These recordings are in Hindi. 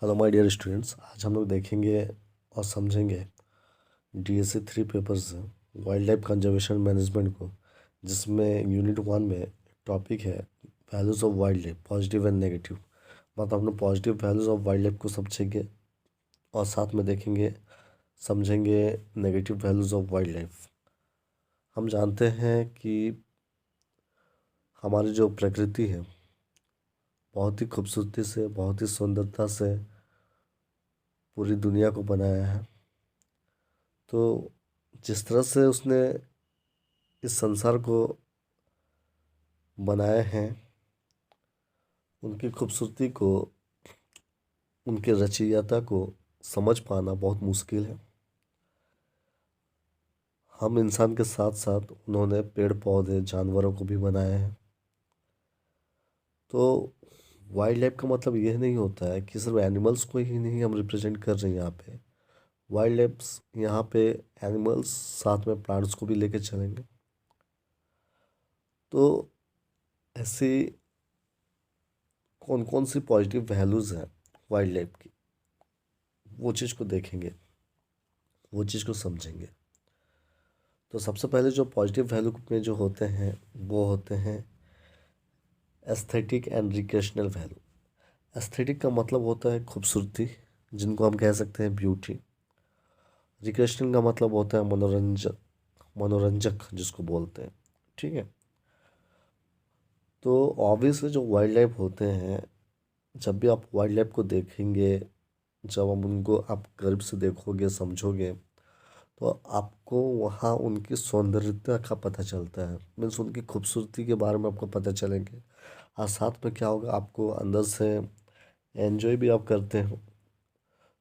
हेलो माय डियर स्टूडेंट्स, आज हम लोग देखेंगे और समझेंगे डीएससी 3 पेपर से वाइल्ड लाइफ कंजर्वेशन मैनेजमेंट को, जिसमें यूनिट 1 में टॉपिक है values of wild life, positive and negative. मतलब हम लोग positive values of wild life को समझेंगे और साथ में देखेंगे समझेंगे negative values of wild life. हम जानते हैं कि हमारी जो प्रकृति है बहुत ही खूबसूरती से, बहुत ही सुंदरता से पूरी दुनिया को बनाया है। तो जिस तरह से उसने इस संसार को बनाए हैं, उनकी खूबसूरती को, उनके रचयिता को समझ पाना बहुत मुश्किल है। हम इंसान के साथ साथ उन्होंने पेड़ पौधे जानवरों को भी बनाया है। तो वाइल्ड लाइफ का मतलब यह नहीं होता है कि सिर्फ एनिमल्स को ही नहीं हम रिप्रेजेंट कर रहे हैं यहाँ पे। वाइल्ड लाइफ यहाँ पे एनिमल्स साथ में प्लांट्स को भी लेके चलेंगे। तो ऐसी कौन कौन सी पॉजिटिव वैल्यूज़ हैं वाइल्ड लाइफ की, वो चीज़ को देखेंगे, वो चीज़ को समझेंगे। तो सबसे पहले जो पॉजिटिव वैल्यू में जो होते हैं वो होते हैं aesthetic and recreational value. Aesthetic का मतलब होता है खूबसूरती, जिनको हम कह सकते हैं ब्यूटी। रिक्रिएशनल का मतलब होता है मनोरंजक, मनोरंजक जिसको बोलते हैं। ठीक है। तो ऑब्वियसली जो वाइल्ड लाइफ होते हैं, जब भी आप वाइल्ड लाइफ को देखेंगे, जब हम उनको आप करीब से देखोगे, समझोगे, तो आपको वहाँ उनकी सौंदर्यता का पता चलता है। मीन्स उनकी खूबसूरती के बारे में आपको पता चलेंगे। और साथ में क्या होगा, आपको अंदर से एन्जॉय भी आप करते हो।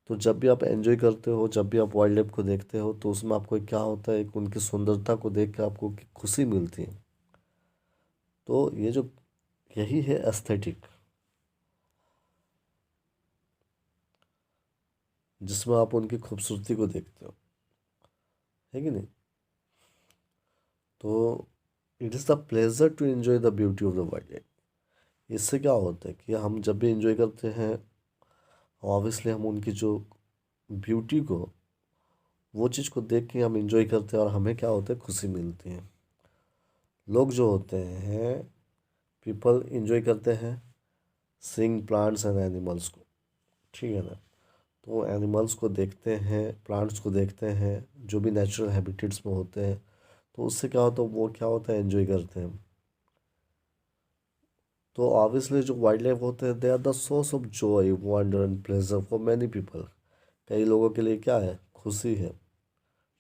तो जब भी आप एन्जॉय करते हो, जब भी आप वाइल्ड लाइफ को देखते हो, तो उसमें आपको क्या होता है, एक उनकी सुंदरता को देख के आपको खुशी मिलती है। तो ये जो यही है एस्थेटिक, जिसमें आप उनकी खूबसूरती को देखते हो, है कि नहीं। तो it is the pleasure to enjoy the beauty of the wildlife. इससे क्या होता है कि हम जब भी एंजॉय करते हैं, ऑब्वियसली हम उनकी जो ब्यूटी को, वो चीज़ को देख के हम एंजॉय करते हैं और हमें क्या होता है, खुशी मिलती है। लोग जो होते हैं, पीपल एंजॉय करते हैं सीइंग प्लांट्स एंड एनिमल्स को। ठीक है ना। तो एनिमल्स को देखते हैं, प्लांट्स को देखते हैं, जो भी नेचुरल हैबिटेट्स में होते हैं, तो उससे क्या होता है, वो क्या होता है, एंजॉय करते हैं। तो ऑब्वियसली जो वाइल्ड लाइफ होते हैं, they are the source of joy, wonder and pleasure for many people. कई लोगों के लिए क्या है, खुशी है।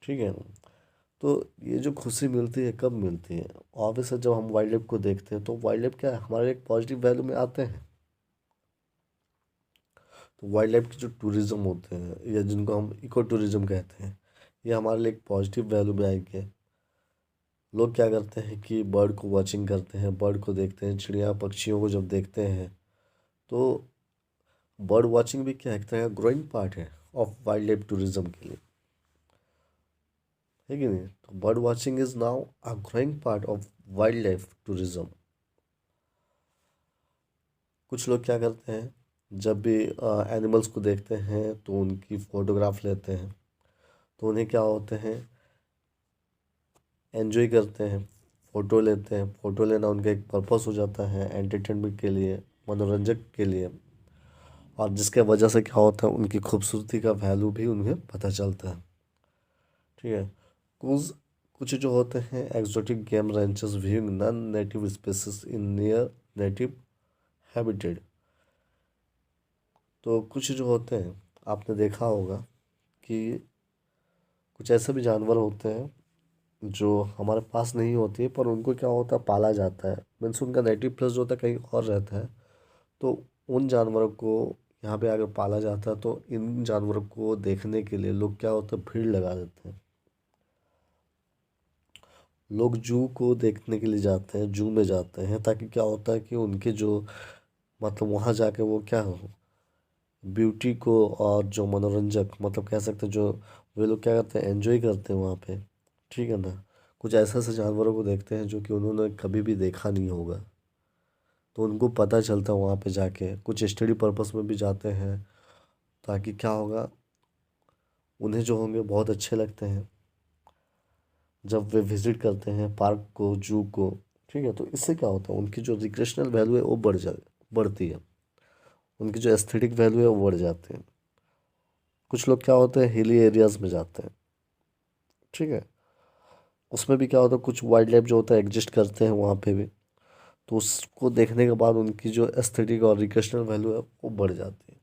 ठीक है। तो ये जो खुशी मिलती है, कब मिलती है, ऑब्वियसली जब हम वाइल्ड लाइफ को देखते हैं। तो वाइल्ड लाइफ क्या है, हमारे एक पॉजिटिव वैल्यू में आते हैं। तो वाइल्ड लाइफ के जो टूरिज्म होते हैं, या जिनको हम इको टूरिज्म कहते हैं, ये हमारे लिए एक पॉजिटिव वैल्यू में आएंगे। लोग क्या करते हैं कि बर्ड को वॉचिंग करते हैं, बर्ड को देखते हैं, चिड़िया पक्षियों को जब देखते हैं, तो बर्ड वॉचिंग भी क्या है, एक तरह का ग्रोइंग पार्ट है ऑफ वाइल्ड लाइफ टूरिज्म के लिए, है कि नहीं। तो bird watching is now a growing part of wild life tourism. कुछ लोग क्या करते हैं, जब भी एनिमल्स को देखते हैं तो उनकी फ़ोटोग्राफ लेते हैं। तो उन्हें क्या होते हैं, एंजॉय करते हैं, फ़ोटो लेते हैं। फ़ोटो लेना उनका एक पर्पस हो जाता है, एंटरटेनमेंट के लिए, मनोरंजक के लिए। और जिसके वजह से क्या होता है, उनकी खूबसूरती का वैल्यू भी उन्हें पता चलता है। ठीक है। कुछ कुछ जो होते हैं exotic game ranchers viewing non native species in near native habitat. तो कुछ जो होते हैं, आपने देखा होगा कि कुछ ऐसे भी जानवर होते हैं जो हमारे पास नहीं होती है, पर उनको क्या होता है, पाला जाता है। मीन्स उनका नेटिव प्लेस जो होता है कहीं और रहता है। तो उन जानवरों को यहाँ पे अगर पाला जाता है, तो इन जानवरों को देखने के लिए लोग क्या होता है, भीड़ लगा देते हैं। लोग जू को देखने के लिए जाते हैं, जू में जाते हैं, ताकि क्या होता है कि उनके जो, मतलब वहाँ जाके वो क्या हो, ब्यूटी को और जो मनोरंजक, मतलब कह सकते हैं, जो वे लोग क्या करते हैं, एंजॉय करते हैं वहाँ पे। ठीक है ना। कुछ ऐसे ऐसे जानवरों को देखते हैं जो कि उन्होंने कभी भी देखा नहीं होगा। तो उनको पता चलता है वहाँ पे जाके, कुछ स्टडी पर्पस में भी जाते हैं। ताकि क्या होगा, उन्हें जो होंगे बहुत अच्छे लगते हैं जब वे विजिट करते हैं पार्क को, जू को। ठीक है, तो इससे क्या होता है, उनकी जो रिक्रेशनल वैल्यू है वो बढ़ती है, उनकी जो एस्थेटिक वैल्यू है वो बढ़ जाती है। कुछ लोग क्या होते हैं, हिली एरियाज में जाते हैं। ठीक है, उसमें भी क्या होता है, कुछ वाइल्ड लाइफ जो होता है एग्जिस्ट करते हैं वहाँ पे भी, तो उसको देखने के बाद उनकी जो एस्थेटिक और रिक्रेशनल वैल्यू है वो बढ़ जाती है।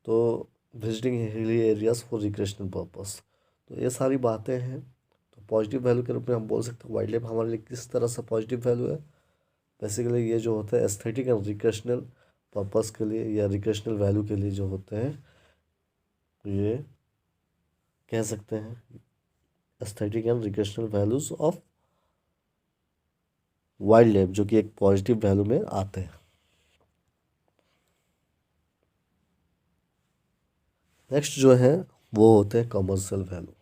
तो visiting hilly areas for recreational purpose, तो ये सारी बातें हैं। तो पॉजिटिव वैल्यू के रूप में हम बोल सकते हैं वाइल्ड लाइफ हमारे लिए किस तरह से पॉजिटिव वैल्यू है। बेसिकली ये जो होता है एस्थेटिक एंड रिक्रेशनल पर्पस के लिए या रिक्रेशनल वैल्यू के लिए जो होते हैं, ये कह सकते हैं aesthetic and recreational values of wild life, जो कि एक पॉजिटिव वैल्यू में आते हैं। नेक्स्ट जो है वो होते हैं कमर्शियल वैल्यू।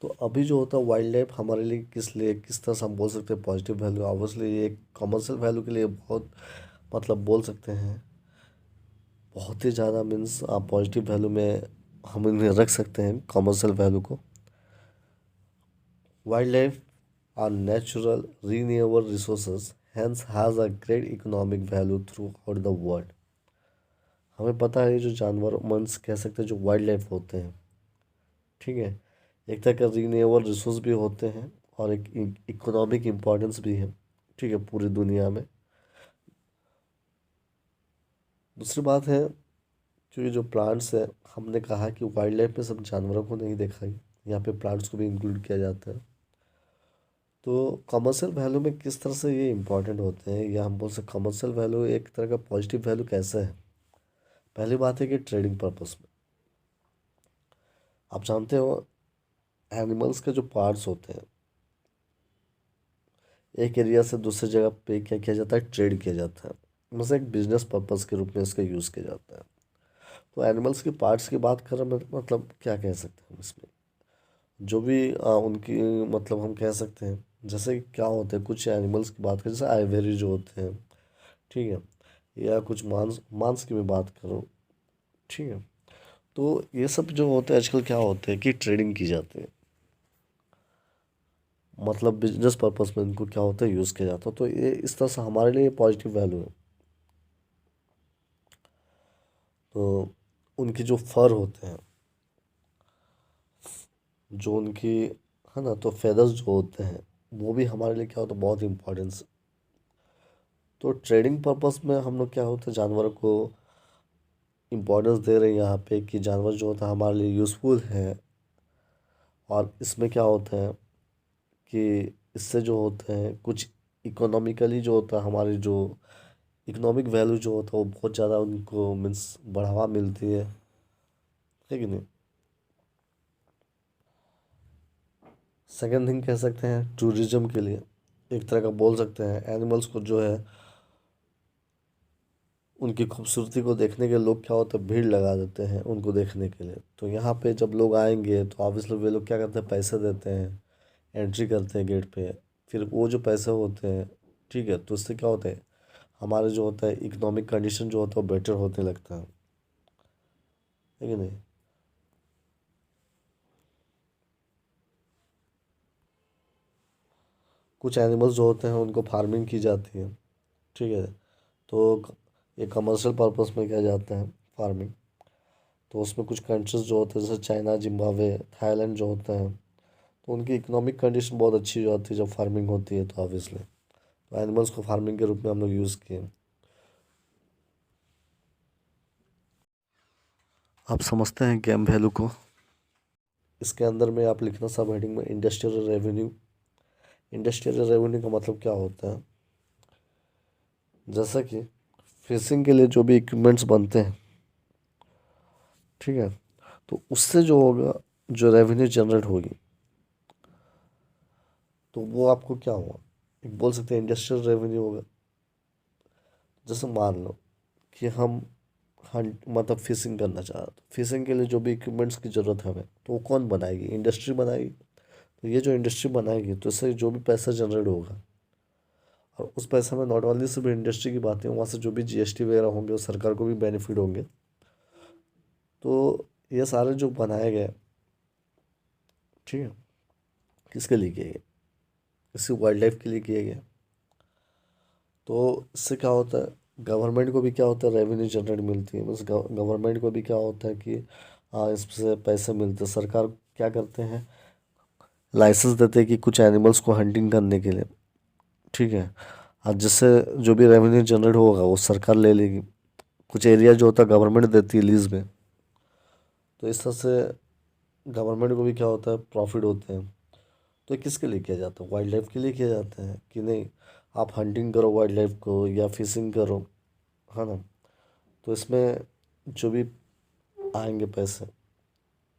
तो अभी जो होता है वाइल्ड लाइफ हमारे लिए किस तरह से हम बोल सकते हैं पॉजिटिव वैल्यू, ऑब्वियसली ये कमर्शियल वैल्यू के लिए बहुत, मतलब बोल सकते हैं बहुत ही ज़्यादा, मीन्स आप पॉजिटिव वैल्यू में हम इन्हें रख सकते हैं कमर्शियल वैल्यू को। Wildlife are natural renewable resources, hence has a great economic value throughout the world. हमें पता है ये जो जानवर मंस कह सकते हैं जो वाइल्ड लाइफ होते हैं, ठीक है, एक तरह का रीन्यूएबल रिसोर्स भी होते हैं और एक इकोनॉमिक इम्पोर्टेंस भी है, ठीक है, पूरी दुनिया में। दूसरी बात है, क्योंकि जो प्लांट्स है, हमने कहा कि वाइल्ड लाइफ में सब जानवरों को नहीं देखा है, यहाँ पे प्लांट्स को भी इंक्लूड किया जाता है। तो कमर्शियल वैल्यू में किस तरह से ये इंपॉर्टेंट होते हैं, या हम बोल सकते कमर्शियल वैल्यू एक तरह का पॉजिटिव वैल्यू कैसे है। पहली बात है कि ट्रेडिंग पर्पस में, आप जानते हो एनिमल्स के जो पार्ट्स होते हैं, एक एरिया से दूसरे जगह पे क्या किया जाता है, ट्रेड किया जाता है, मतलब एक बिजनेस पर्पस के रूप में इसका यूज़ किया जाता है। तो एनिमल्स के पार्ट्स की बात कर रहे हैं, मतलब क्या कह सकते हैं हम इसमें, जो भी उनकी, मतलब हम कह सकते हैं जैसे क्या होते हैं, कुछ एनिमल्स की बात करें जैसे आइवरी जो होते हैं, ठीक है, या कुछ मांस मांस की मैं बात करूँ, ठीक है, तो ये सब जो होते हैं आजकल क्या होते हैं कि ट्रेडिंग की जाती है, मतलब बिजनेस पर्पस में इनको क्या होता है यूज़ किया जाता है। तो ये इस तरह से हमारे लिए पॉजिटिव वैल्यू है। तो उनके जो फर होते हैं, जो उनकी, है ना, तो फेदर्स जो होते हैं वो भी हमारे लिए क्या होता है बहुत इंपॉर्टेंस। तो ट्रेडिंग पर्पस में हम लोग क्या होता है जानवर को इम्पोर्टेंस दे रहे हैं यहाँ पे, कि जानवर जो होता है हमारे लिए यूज़फुल है। और इसमें क्या होता है कि इससे जो होते हैं कुछ इकोनॉमिकली जो होता है, हमारी जो इकोनॉमिक वैल्यू जो होता है वो बहुत ज़्यादा उनको मीन्स बढ़ावा मिलती है कि नहीं। सेकेंड थिंग कह सकते हैं टूरिज्म के लिए, एक तरह का बोल सकते हैं एनिमल्स को जो है उनकी खूबसूरती को देखने के लोग क्या होता है भीड़ लगा देते हैं उनको देखने के लिए। तो यहाँ पे जब लोग आएंगे तो ऑब्वियसली वे लोग क्या करते हैं, पैसे देते हैं, एंट्री करते हैं गेट पे। फिर वो जो पैसे होते हैं, ठीक है, तो इससे क्या होता है हमारे जो होता है इकोनॉमिक कंडीशन जो होता है वो बेटर होने लगता है कि नहीं। कुछ एनिमल्स जो होते हैं उनको फार्मिंग की जाती है, ठीक है, तो ये कमर्शियल पर्पस में किया जाता है फार्मिंग। तो उसमें कुछ कंट्रीज जो होते हैं जैसे चाइना, जिम्बाब्वे, थाईलैंड जो होते हैं, तो उनकी इकोनॉमिक कंडीशन बहुत अच्छी हो जाती है जब फार्मिंग होती है। तो ऑब्वियसली तो एनिमल्स को फार्मिंग के रूप में हम लोग यूज़ किए। आप समझते हैं गेम वैल्यू को। इसके अंदर में आप लिखना सब हेडिंग में इंडस्ट्रियल रेवेन्यू। इंडस्ट्रियल रेवेन्यू का मतलब क्या होता है, जैसा कि फिशिंग के लिए जो भी इक्विपमेंट्स बनते हैं, ठीक है, तो उससे जो होगा, जो रेवेन्यू जनरेट होगी, तो वो आपको क्या हुआ, एक बोल सकते हैं इंडस्ट्रियल रेवेन्यू होगा। जैसे मान लो कि हम हंट मतलब फिशिंग करना चाह रहे, तो फिशिंग के लिए जो भी इक्विपमेंट्स की ज़रूरत है हमें, तो वो कौन बनाएगी, इंडस्ट्री बनाएगी। तो ये जो इंडस्ट्री बनाएगी तो इससे जो भी पैसा जनरेट होगा, और उस पैसे में नॉट ओनली सिर्फ इंडस्ट्री की बातें, वहाँ से जो भी जीएसटी वगैरह होंगे वो सरकार को भी बेनिफिट होंगे। तो ये सारे जो बनाए गए, ठीक है, किसके लिए किए गए? इसी वाइल्ड लाइफ के लिए किए गए। तो इससे क्या होता है, गवर्नमेंट को भी क्या होता है, रेवेन्यू जनरेट मिलती है। बस गवर्नमेंट को भी क्या होता है कि हाँ, इससे पैसे मिलते हैं। सरकार क्या करते हैं, लाइसेंस देते हैं कि कुछ एनिमल्स को हंटिंग करने के लिए, ठीक है। और जिससे जो भी रेवेन्यू जनरेट होगा वो सरकार ले लेगी। कुछ एरिया जो होता है गवर्नमेंट देती है लीज में। तो इस तरह से गवर्नमेंट को भी क्या होता है, प्रॉफिट होते हैं। तो ये किसके लिए किया जाता है, वाइल्ड लाइफ के लिए किया जाता है कि नहीं? आप हंटिंग करो वाइल्ड लाइफ को या फिशिंग करो, है ना। तो इसमें जो भी आएंगे पैसे,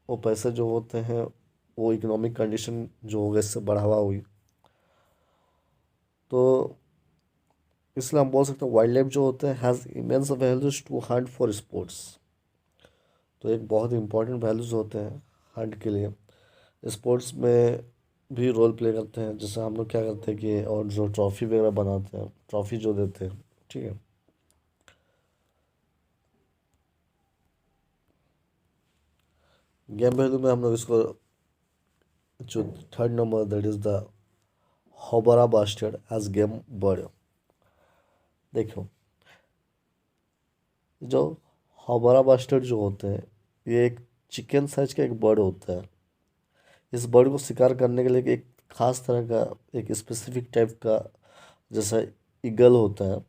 वो पैसे जो होते हैं वो इकोनॉमिक कंडीशन जो होगा इससे बढ़ावा हुई। तो इसलिए हम बोल सकते हैं वाइल्ड लाइफ जो होते हैं has immense values to hunt for sports. तो एक बहुत इंपॉर्टेंट वैल्यूज होते हैं हंट के लिए। स्पोर्ट्स में भी रोल प्ले करते हैं। जैसे हम लोग क्या करते हैं कि और जो ट्रॉफी वगैरह बनाते हैं, ट्रॉफी जो देते हैं, ठीक है। गेम वैल्यू में हम लोग इसको जो third number, that is the houbara bustard as game bird. देखो, जो होबरा बास्टर्ड जो होते हैं, ये एक चिकन साइज का एक बर्ड होता है। इस बर्ड को शिकार करने के लिए एक खास तरह का, एक स्पेसिफिक टाइप का, जैसा ईगल होता है,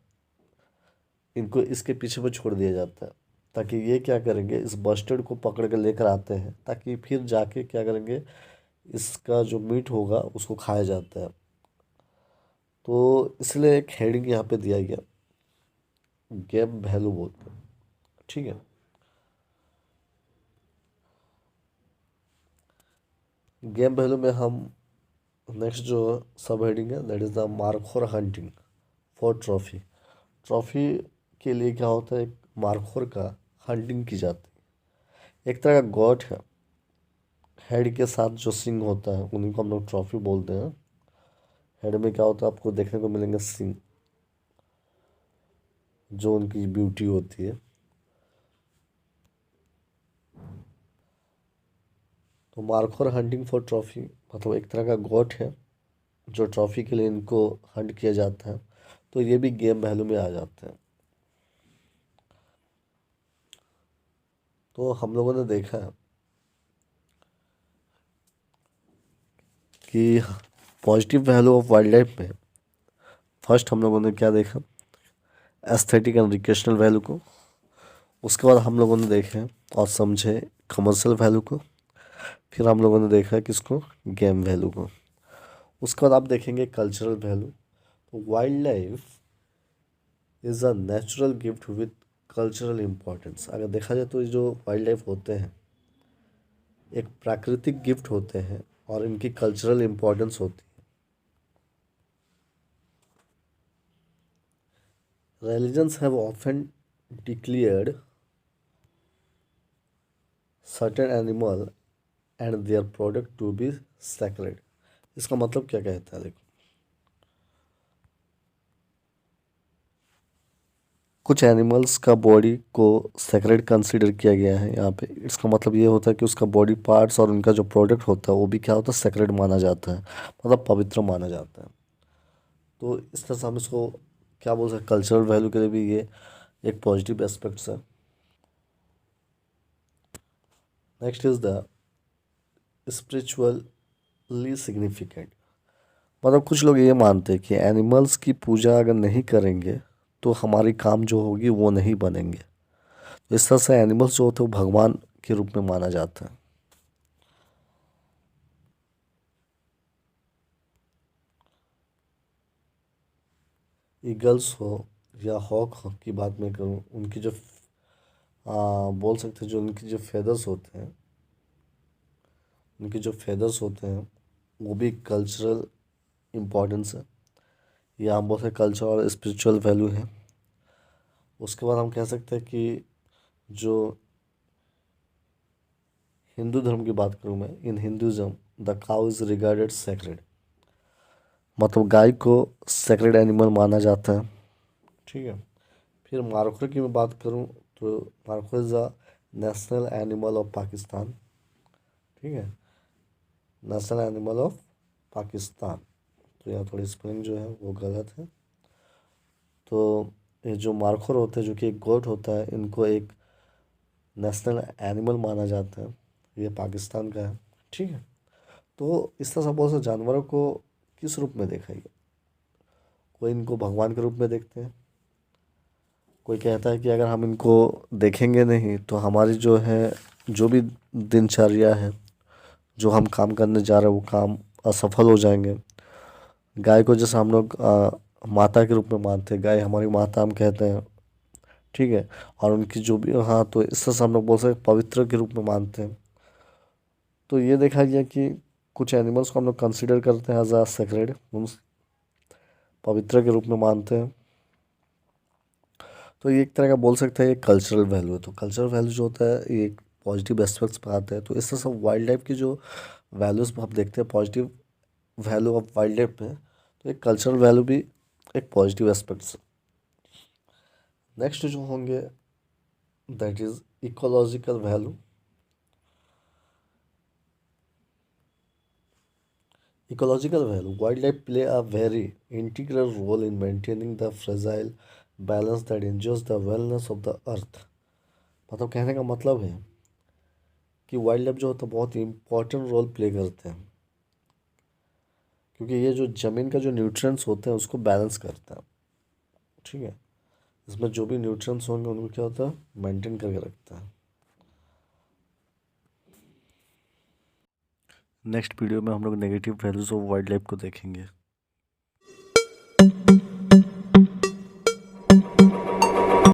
इनको इसके पीछे में छोड़ दिया जाता है। ताकि ये क्या करेंगे, इस बस्टर्ड को पकड़ कर लेकर आते हैं, ताकि फिर जाके क्या करेंगे, इसका जो मीट होगा उसको खाया जाता है। तो इसलिए एक हेडिंग यहाँ पे दिया गया, गेम वैल्यू बोलते हैं, ठीक है। गेम वैल्यू में हम नेक्स्ट जो सब हेडिंग है, that is the markhor hunting for trophy. Trophy के लिए क्या होता है, एक मार्खोर का हंटिंग की जाती है। एक तरह का गॉड है, हेड के साथ जो सिंग होता है उन्हीं को हम लोग ट्रॉफी बोलते हैं। हेड में क्या होता है, आपको देखने को मिलेंगे सिंग, जो उनकी ब्यूटी होती है। तो मार्खोर हंटिंग फॉर ट्रॉफी मतलब एक तरह का गॉड है, जो ट्रॉफी के लिए इनको हंट किया जाता है। तो ये भी गेम वैल्यू में आ जाते हैं। तो हम लोगों ने देखा है कि positive value of wild life में फर्स्ट हम लोगों ने क्या देखा, एस्थेटिक एंड रिक्रिएशनल वैल्यू को। उसके बाद हम लोगों ने देखे और समझे कमर्शियल वैल्यू को। फिर हम लोगों ने देखा किसको, गेम वैल्यू को। उसके बाद आप देखेंगे कल्चरल वैल्यू। तो wild life is a natural gift with cultural importance. अगर देखा जाए तो ये जो वाइल्ड लाइफ होते हैं एक प्राकृतिक गिफ्ट होते हैं और इनकी कल्चरल इम्पोर्टेंस होती है। Religions have often declared certain animal and their product to be sacred. इसका मतलब क्या कहता है, देखो, कुछ एनिमल्स का बॉडी को सेक्रेड कंसीडर किया गया है यहाँ पे। इसका मतलब ये होता है कि उसका बॉडी पार्ट्स और उनका जो प्रोडक्ट होता है वो भी क्या होता है, सेक्रेड माना जाता है, मतलब पवित्र माना जाता है। तो इस तरह से हम इसको क्या बोल सकते हैं, कल्चरल वैल्यू के लिए भी ये एक पॉजिटिव एस्पेक्ट्स है। Next is the spiritually significant. मतलब कुछ लोग ये मानते हैं कि एनिमल्स की पूजा अगर नहीं करेंगे तो हमारी काम जो होगी वो नहीं बनेंगे। तो इस तरह से एनिमल्स जो होते हैं वो भगवान के रूप में माना जाता है। ईगल्स हो या हॉक हो की बात मैं करूँ, उनकी जो बोल सकते हैं जो उनकी जो फेदर्स होते हैं, उनके जो फेदर्स होते हैं वो भी कल्चरल इम्पोर्टेंस है। या हम बोल सकते कल्चर और स्पिरिचुअल वैल्यू है। उसके बाद हम कह सकते हैं कि जो हिंदू धर्म की बात करूँ मैं, in Hinduism the cow is regarded sacred. मतलब गाय को सेक्रेड एनिमल माना जाता है। ठीक है। फिर मार्खो की मैं बात करूं तो markhor is the national animal of Pakistan. ठीक है, नेशनल एनिमल ऑफ पाकिस्तान। तो यहाँ थोड़ी स्पेलिंग जो है वो गलत है। तो ये जो मार्खोर होते हैं जो कि एक गोट होता है, इनको एक नेशनल एनिमल माना जाता है। ये पाकिस्तान का है। ठीक है। तो इस तरह से बहुत से जानवरों को किस रूप में देखा गया? कोई इनको भगवान के रूप में देखते हैं, कोई कहता है कि अगर हम इनको देखेंगे नहीं तो हमारी जो है जो भी दिनचर्या है, जो हम काम करने जा रहे हैं वो काम असफल हो जाएंगे। गाय को जैसे हम लोग माता के रूप में मानते हैं, गाय हमारी माता हम कहते हैं। ठीक है। और उनकी जो भी, हाँ, तो इस तरह से हम लोग बोल सकते हैं पवित्र के रूप में मानते हैं। तो ये देखा गया कि कुछ एनिमल्स को हम लोग कंसिडर करते हैं एज अ सेक्रेड, पवित्र के रूप में मानते हैं। तो ये एक तरह का बोल सकते हैं ये कल्चरल वैल्यू है। तो कल्चरल वैल्यू जो होता है ये एक पॉजिटिव एस्पेक्ट्स पे आता है। तो इस तरह से वाइल्ड लाइफ की जो वैल्यूज़ हम देखते हैं positive value of wild life में, तो एक कल्चरल वैल्यू भी एक पॉजिटिव एस्पेक्ट्स। नेक्स्ट जो होंगे that is ecological value. Ecological value. Wildlife play a very integral role in maintaining the fragile balance that ensures the wellness of the earth. मतलब कहने का मतलब है कि वाइल्ड लाइफ जो होता है बहुत ही इंपॉर्टेंट रोल प्ले करते हैं, क्योंकि ये जो ज़मीन का जो न्यूट्रिएंट्स होते हैं उसको बैलेंस करता है। ठीक है। इसमें जो भी न्यूट्रिएंट्स होंगे उनको क्या होता है, मेंटेन करके रखता है। नेक्स्ट वीडियो में हम लोग negative values of wild life को देखेंगे।